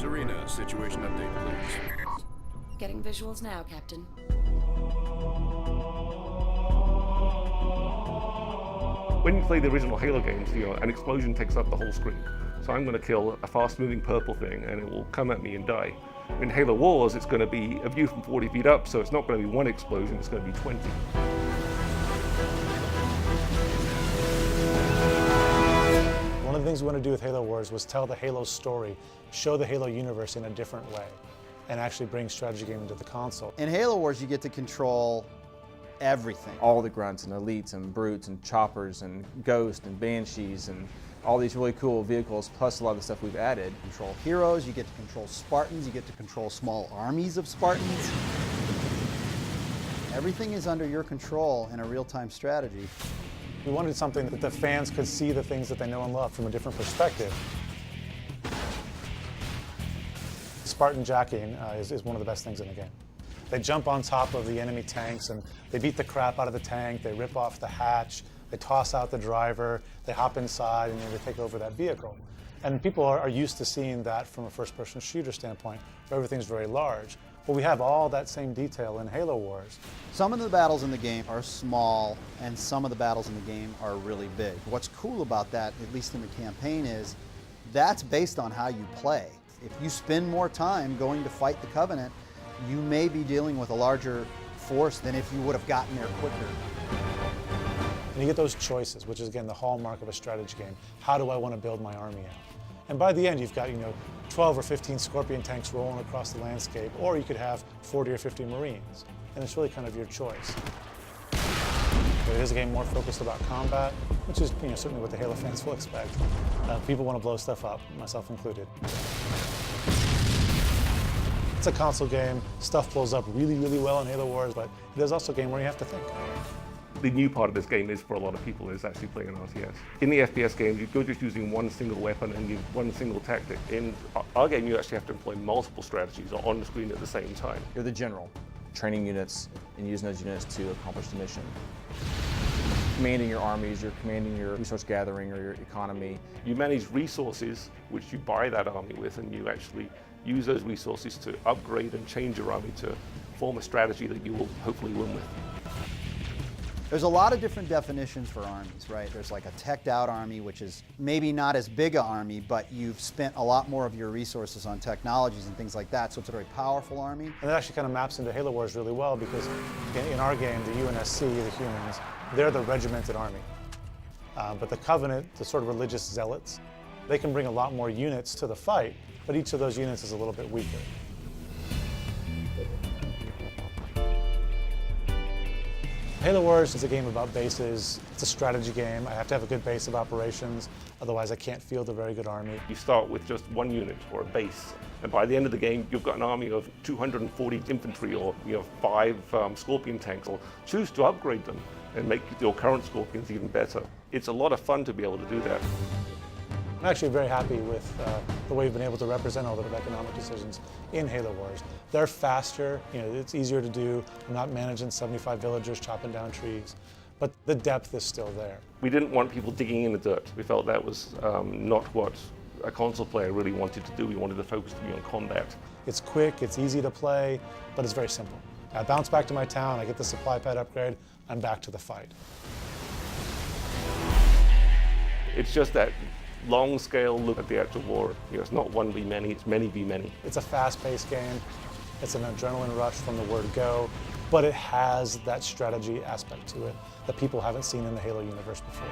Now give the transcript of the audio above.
Serena, situation update, please. Getting visuals now, Captain. When you play the original Halo games, an explosion takes up the whole screen. So I'm going to kill a fast-moving purple thing, and it will come at me and die. In Halo Wars, it's going to be a view from 40 feet up, so it's not going to be one explosion, it's going to be 20. One of the things we want to do with Halo Wars was tell the Halo story, show the Halo universe in a different way, and actually bring strategy gaming to the console. In Halo Wars, you get to control everything. All the grunts and elites and brutes and choppers and ghosts and banshees and all these really cool vehicles, plus a lot of the stuff we've added. Control heroes, you get to control Spartans, you get to control small armies of Spartans. Everything is under your control in a real-time strategy. We wanted something that the fans could see the things that they know and love from a different perspective. Spartan jacking is one of the best things in the game. They jump on top of the enemy tanks and they beat the crap out of the tank, they rip off the hatch, they toss out the driver, they hop inside and they take over that vehicle. And people are used to seeing that from a first-person shooter standpoint, where everything's very large. But we have all that same detail in Halo Wars. Some of the battles in the game are small, and some of the battles in the game are really big. What's cool about that, at least in the campaign, is that's based on how you play. If you spend more time going to fight the Covenant, you may be dealing with a larger force than if you would have gotten there quicker. And you get those choices, which is again the hallmark of a strategy game. How do I want to build my army out? And by the end, you've got 12 or 15 Scorpion tanks rolling across the landscape, or you could have 40 or 50 Marines. And it's really kind of your choice. It is a game more focused about combat, which is certainly what the Halo fans will expect. People want to blow stuff up, myself included. It's a console game. Stuff blows up really, really well in Halo Wars, but it is also a game where you have to think. The new part of this game is, for a lot of people, is actually playing an RTS. In the FPS games, you're just using one single weapon and you one single tactic. In our game, you actually have to employ multiple strategies on the screen at the same time. You're the general, training units and using those units to accomplish the mission. Commanding your armies, you're commanding your resource gathering or your economy. You manage resources, which you buy that army with, and you actually use those resources to upgrade and change your army to form a strategy that you will hopefully win with. There's a lot of different definitions for armies, right? There's like a teched out army, which is maybe not as big an army, but you've spent a lot more of your resources on technologies and things like that, so it's a very powerful army. And that actually kind of maps into Halo Wars really well, because in our game, the UNSC, the humans, they're the regimented army. But the Covenant, the sort of religious zealots, they can bring a lot more units to the fight, but each of those units is a little bit weaker. Halo Wars is a game about bases. It's a strategy game. I have to have a good base of operations, otherwise I can't field a very good army. You start with just one unit or a base, and by the end of the game, you've got an army of 240 infantry or 5 Scorpion tanks. Or choose to upgrade them and make your current Scorpions even better. It's a lot of fun to be able to do that. I'm actually very happy with the way we've been able to represent all the economic decisions in Halo Wars. They're faster, it's easier to do. I'm not managing 75 villagers chopping down trees, but the depth is still there. We didn't want people digging in the dirt. We felt that was not what a console player really wanted to do. We wanted the focus to be on combat. It's quick, it's easy to play, but it's very simple. I bounce back to my town, I get the supply pad upgrade, I'm back to the fight. It's just that long scale look at the actual war. It's not 1v many, it's many v many. It's a fast-paced game. It's an adrenaline rush from the word go, but it has that strategy aspect to it that people haven't seen in the Halo universe before.